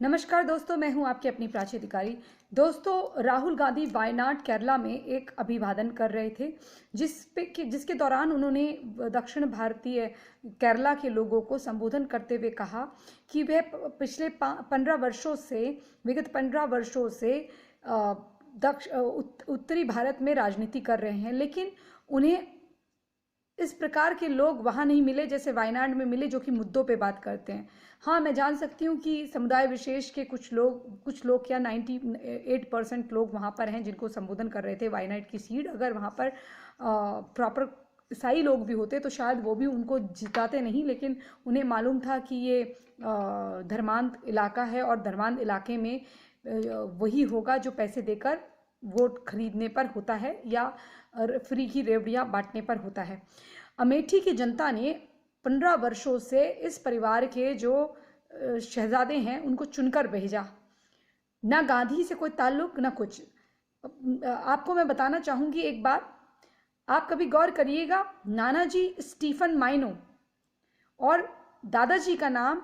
नमस्कार दोस्तों, मैं हूं आपकी अपनी प्राची अधिकारी। दोस्तों, राहुल गांधी वायनाड केरला में एक अभिवादन कर रहे थे जिसके दौरान उन्होंने दक्षिण भारतीय केरला के लोगों को संबोधन करते हुए कहा कि वह पिछले 15 वर्षों से विगत 15 वर्षों से उत्तरी भारत में राजनीति कर रहे हैं, लेकिन उन्हें इस प्रकार के लोग वहाँ नहीं मिले जैसे वायनाड में मिले, जो कि मुद्दों पे बात करते हैं। हाँ, मैं जान सकती हूँ कि समुदाय विशेष के कुछ लोग क्या 98% लोग वहाँ पर हैं जिनको संबोधन कर रहे थे वायनाड की सीट। अगर वहाँ पर प्रॉपर ईसाई लोग भी होते तो शायद वो भी उनको जिताते नहीं, लेकिन उन्हें मालूम था कि ये धर्मांध इलाका है और धर्मांध इलाके में वही होगा जो पैसे देकर वोट खरीदने पर होता है या फ्री की रेवड़ियाँ बांटने पर होता है। अमेठी की जनता ने 15 वर्षों से इस परिवार के जो शहजादे हैं उनको चुनकर भेजा। ना गांधी से कोई ताल्लुक ना कुछ। आपको मैं बताना चाहूँगी एक बात, आप कभी गौर करिएगा, नानाजी स्टीफन माइनो और दादाजी का नाम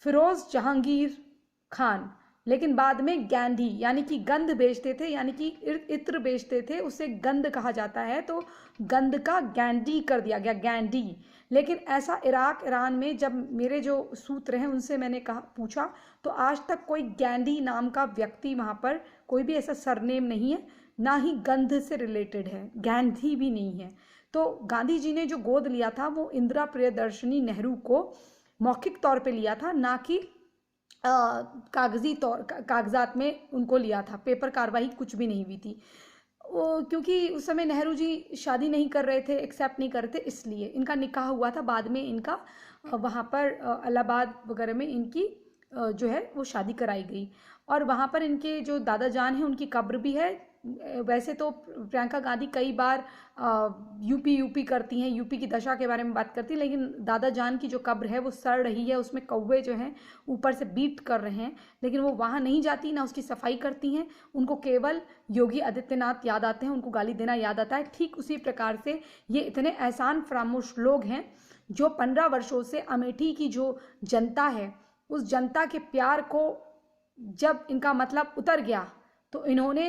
फिरोज जहांगीर खान, लेकिन बाद में गैंडी यानी कि गंध बेचते थे, यानी कि इत्र बेचते थे, उसे गंध कहा जाता है, तो गंध का गैंडी कर दिया गया, गैंडी। लेकिन ऐसा इराक ईरान में जब मेरे जो सूत्र हैं उनसे मैंने पूछा तो आज तक कोई गैंडी नाम का व्यक्ति वहाँ पर कोई भी ऐसा सरनेम नहीं है, ना ही गंध से रिलेटेड है, गैंधी भी नहीं है। तो गांधी जी ने जो गोद लिया था वो इंदिरा प्रियदर्शनी नेहरू को मौखिक तौर पे लिया था, ना कि कागजात में उनको लिया था। पेपर कार्रवाई कुछ भी नहीं हुई थी वो, क्योंकि उस समय नेहरू जी शादी नहीं कर रहे थे, एक्सेप्ट नहीं कर रहे थे, इसलिए इनका निकाह हुआ था। बाद में इनका वहाँ पर इलाहाबाद वगैरह में इनकी जो है वो शादी कराई गई और वहाँ पर इनके जो दादा जान हैं उनकी कब्र भी है। वैसे तो प्रियंका गांधी कई बार यूपी करती हैं, यूपी की दशा के बारे में बात करती हैं, लेकिन दादा जान की जो कब्र है वो सड़ रही है, उसमें कौवे जो हैं ऊपर से बीट कर रहे हैं, लेकिन वो वहाँ नहीं जाती, ना उसकी सफाई करती हैं। उनको केवल योगी आदित्यनाथ याद आते हैं, उनको गाली देना याद आता है। ठीक उसी प्रकार से ये इतने एहसान फरामोश लोग हैं जो 15 वर्षों से अमेठी की जो जनता है उस जनता के प्यार को जब इनका मतलब उतर गया तो इन्होंने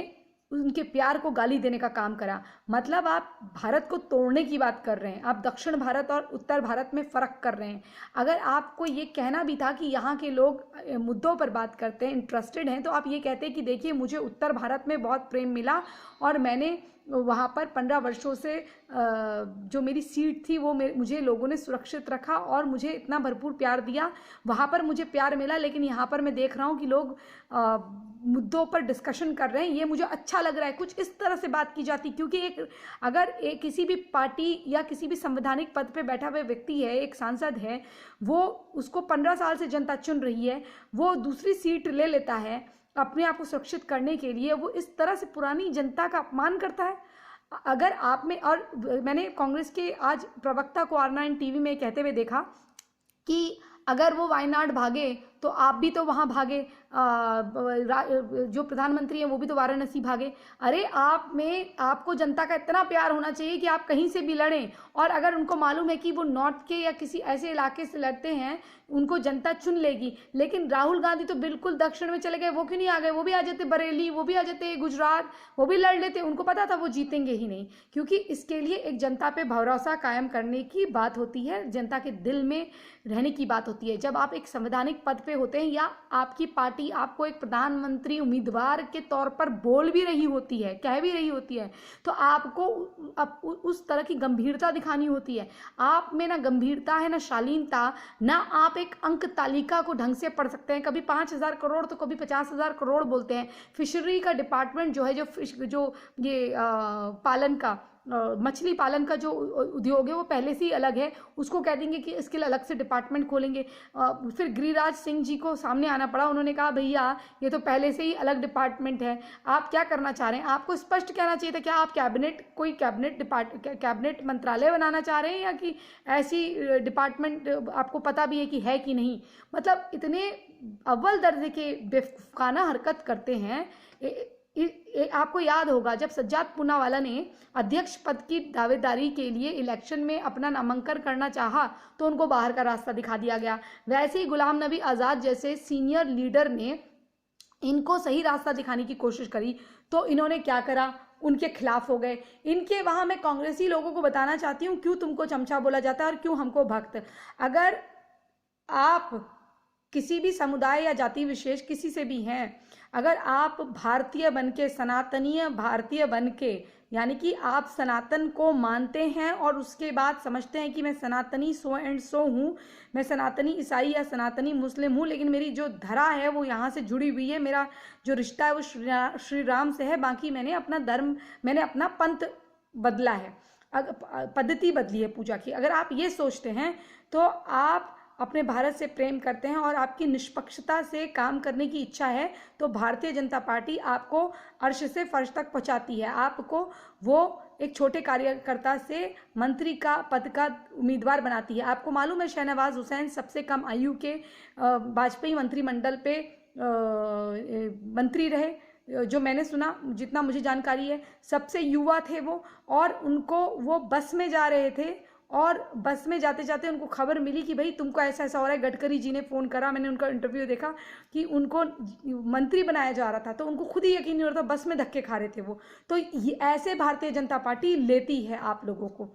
उनके प्यार को गाली देने का काम करा। मतलब आप भारत को तोड़ने की बात कर रहे हैं, आप दक्षिण भारत और उत्तर भारत में फ़र्क कर रहे हैं। अगर आपको ये कहना भी था कि यहाँ के लोग मुद्दों पर बात करते हैं, इंटरेस्टेड हैं, तो आप ये कहते कि देखिए मुझे उत्तर भारत में बहुत प्रेम मिला और मैंने वहाँ पर 15 वर्षों से जो मेरी सीट थी वो मुझे लोगों ने सुरक्षित रखा और मुझे इतना भरपूर प्यार दिया, वहाँ पर मुझे प्यार मिला, लेकिन यहाँ पर मैं देख रहा हूँ कि लोग मुद्दों पर डिस्कशन कर रहे हैं, ये मुझे अच्छा लग रहा है। कुछ इस तरह से बात की जाती, क्योंकि अगर किसी भी पार्टी या किसी भी संवैधानिक पद पे बैठा हुआ व्यक्ति है, एक सांसद है, वो उसको 15 साल से जनता चुन रही है, वो दूसरी सीट ले लेता है अपने आप को सुरक्षित करने के लिए, वो इस तरह से पुरानी जनता का अपमान करता है। अगर आप में, और मैंने कांग्रेस के आज प्रवक्ता को R9 टीवी में कहते हुए देखा कि अगर वो वायनाड भागे तो आप भी तो वहाँ भागे, जो प्रधानमंत्री हैं वो भी तो वाराणसी भागे। अरे आपको जनता का इतना प्यार होना चाहिए कि आप कहीं से भी लड़ें, और अगर उनको मालूम है कि वो नॉर्थ के या किसी ऐसे इलाके से लड़ते हैं उनको जनता चुन लेगी। लेकिन राहुल गांधी तो बिल्कुल दक्षिण में चले गए, वो क्यों नहीं आ गए? वो भी आ जाते बरेली, वो भी आ जाते गुजरात, वो भी लड़ लेते। उनको पता था वो जीतेंगे ही नहीं, क्योंकि इसके लिए एक जनता पे भरोसा कायम करने की बात होती है, जनता के दिल में रहने की बात होती है। जब आप एक संवैधानिक पद पे होते हैं या आपकी पार्टी आपको एक प्रधानमंत्री उम्मीदवार के तौर पर बोल भी रही होती है, कह भी रही होती है, तो आपको उस तरह की गंभीरता दिखानी होती है। आप में ना गंभीरता है, ना शालीनता, ना आप एक अंक तालिका को ढंग से पढ़ सकते हैं। कभी 5,000 करोड़ तो कभी 50,000 करोड़ बोलते हैं। फिशरी का डिपार्टमेंट जो है, जो ये पालन का मछली पालन का जो उद्योग है वो पहले से ही अलग है, उसको कह देंगे कि इसके लिए अलग से डिपार्टमेंट खोलेंगे। फिर गिरिराज सिंह जी को सामने आना पड़ा, उन्होंने कहा भैया ये तो पहले से ही अलग डिपार्टमेंट है, आप क्या करना चाह रहे हैं? आपको स्पष्ट कहना चाहिए था, क्या आप कैबिनेट मंत्रालय बनाना चाह रहे हैं या कि ऐसी डिपार्टमेंट आपको पता भी है कि नहीं? मतलब इतने अव्वल दर्जे के बेवकूफाना हरकत करते हैं, आपको याद होगा जब सज्जाद पूनावाला ने अध्यक्ष पद की दावेदारी के लिए इलेक्शन में अपना नामांकन करना चाहा तो उनको बाहर का रास्ता दिखा दिया गया। वैसे ही गुलाम नबी आज़ाद जैसे सीनियर लीडर ने इनको सही रास्ता दिखाने की कोशिश करी तो इन्होंने क्या करा, उनके खिलाफ हो गए। इनके वहाँ मैं कांग्रेसी लोगों को बताना चाहती हूँ क्यों तुमको चमचा बोला जाता है और क्यों हमको भक्त। अगर आप किसी भी समुदाय या जाति विशेष किसी से भी हैं, अगर आप भारतीय बन के, सनातनीय भारतीय बन के, यानी कि आप सनातन को मानते हैं और उसके बाद समझते हैं कि मैं सनातनी सो एंड सो हूँ, मैं सनातनी ईसाई या सनातनी मुस्लिम हूँ, लेकिन मेरी जो धरा है वो यहाँ से जुड़ी हुई है, मेरा जो रिश्ता है वो श्री राम से है, बाकी मैंने अपना धर्म, मैंने अपना पंथ बदला है, पद्धति बदली है पूजा की। अगर आप ये सोचते हैं तो आप अपने भारत से प्रेम करते हैं और आपकी निष्पक्षता से काम करने की इच्छा है तो भारतीय जनता पार्टी आपको अर्श से फर्श तक पहुंचाती है। आपको वो एक छोटे कार्यकर्ता से मंत्री का पद का उम्मीदवार बनाती है। आपको मालूम है शहनवाज हुसैन सबसे कम आयु के वाजपेयी मंत्रिमंडल पे मंत्री रहे, जो मैंने सुना, जितना मुझे जानकारी है सबसे युवा थे वो, और उनको वो बस में जा रहे थे और बस में जाते जाते उनको खबर मिली कि भाई तुमको ऐसा ऐसा हो रहा है। गडकरी जी ने फ़ोन करा, मैंने उनका इंटरव्यू देखा कि उनको मंत्री बनाया जा रहा था तो उनको खुद ही यकीन नहीं हो रहा था, बस में धक्के खा रहे थे वो। तो ऐसे भारतीय जनता पार्टी लेती है आप लोगों को।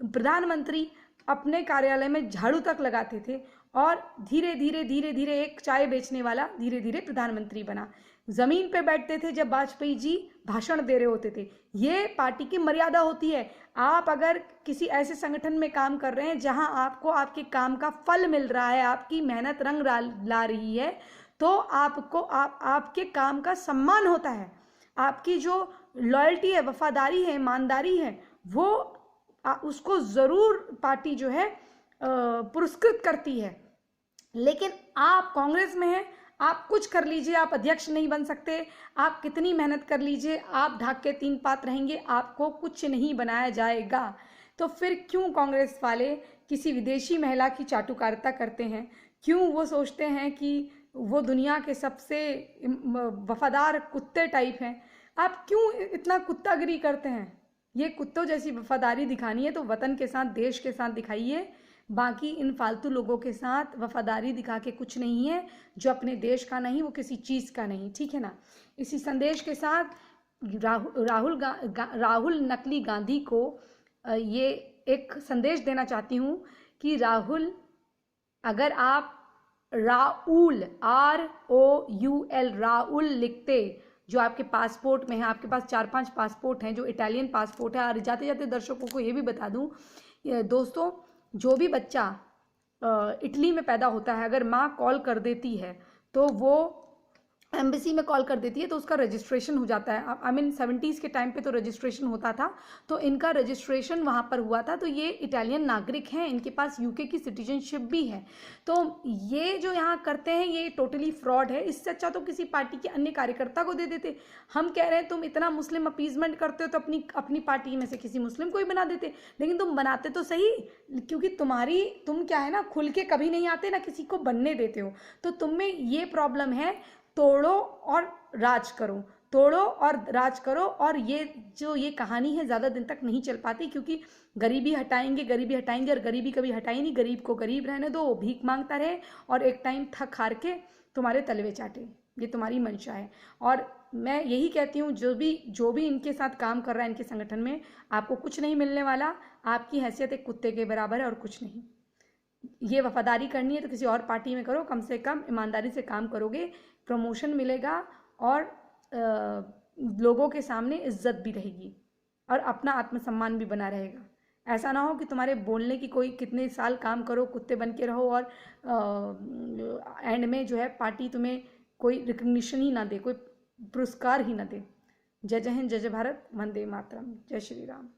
प्रधानमंत्री अपने कार्यालय में झाड़ू तक लगाते थे और धीरे धीरे एक चाय बेचने वाला धीरे धीरे प्रधानमंत्री बना। जमीन पे बैठते थे जब वाजपेयी जी भाषण दे रहे होते थे। ये पार्टी की मर्यादा होती है। आप अगर किसी ऐसे संगठन में काम कर रहे हैं जहां आपको आपके काम का फल मिल रहा है, आपकी मेहनत रंग ला रही है, तो आपको आपके काम का सम्मान होता है। आपकी जो लॉयल्टी है, वफादारी है, ईमानदारी है, वो उसको ज़रूर पार्टी जो है पुरस्कृत करती है। लेकिन आप कांग्रेस में हैं, आप कुछ कर लीजिए, आप अध्यक्ष नहीं बन सकते, आप कितनी मेहनत कर लीजिए, आप ढाक के तीन पात रहेंगे, आपको कुछ नहीं बनाया जाएगा। तो फिर क्यों कांग्रेस वाले किसी विदेशी महिला की चाटुकारिता करते हैं? क्यों वो सोचते हैं कि वो दुनिया के सबसे वफादार कुत्ते टाइप हैं? आप क्यों इतना कुत्तागिरी करते हैं? ये कुत्तों जैसी वफादारी दिखानी है तो वतन के साथ, देश के साथ दिखाइए। बाकी इन फालतू लोगों के साथ वफादारी दिखा के कुछ नहीं है। जो अपने देश का नहीं वो किसी चीज़ का नहीं, ठीक है ना। इसी संदेश के साथ राहुल नकली गांधी को ये एक संदेश देना चाहती हूँ कि राहुल, अगर आप राउल ROUL राउल लिखते, जो आपके पासपोर्ट में है, आपके पास 4-5 पासपोर्ट हैं जो इटालियन पासपोर्ट है। और जाते जाते दर्शकों को ये भी बता दूं दोस्तों, जो भी बच्चा इटली में पैदा होता है, अगर माँ कॉल कर देती है तो वो एम्बेसी में कॉल कर देती है तो उसका रजिस्ट्रेशन हो जाता है। आई मीन 70s के टाइम पे तो रजिस्ट्रेशन होता था, तो इनका रजिस्ट्रेशन वहाँ पर हुआ था। तो ये इटालियन नागरिक हैं, इनके पास UK की सिटीजनशिप भी है। तो ये जो यहाँ करते हैं ये टोटली फ्रॉड है। इससे अच्छा तो किसी पार्टी के अन्य कार्यकर्ता को दे देते। हम कह रहे हैं तुम इतना मुस्लिम अपीजमेंट करते हो तो अपनी पार्टी में से किसी मुस्लिम को ही बना देते, लेकिन तुम बनाते तो सही, क्योंकि तुम क्या है ना, खुल के कभी नहीं आते ना किसी को बनने देते हो। तो तुम में ये प्रॉब्लम है। तोड़ो और राज करो, तोड़ो और राज करो। और ये कहानी है ज़्यादा दिन तक नहीं चल पाती, क्योंकि गरीबी हटाएंगे और गरीबी कभी हटाई नहीं। गरीब को गरीब रहने दो, वो भीख मांगता रहे और एक टाइम थक हार के तुम्हारे तलवे चाटे। ये तुम्हारी मंशा है। और मैं यही कहती हूँ, जो भी इनके साथ काम कर रहा है इनके संगठन में, आपको कुछ नहीं मिलने वाला। आपकी हैसियत एक कुत्ते के बराबर है और कुछ नहीं। ये वफादारी करनी है तो किसी और पार्टी में करो, कम से कम ईमानदारी से काम करोगे, प्रमोशन मिलेगा और लोगों के सामने इज्जत भी रहेगी और अपना आत्मसम्मान भी बना रहेगा। ऐसा ना हो कि तुम्हारे बोलने की कोई कितने साल काम करो, कुत्ते बन के रहो और एंड में जो है पार्टी तुम्हें कोई रिकग्निशन ही ना दे, कोई पुरस्कार ही ना दे। जय जय हिंद, जय जय भारत, वंदे मातरम, जय श्री राम।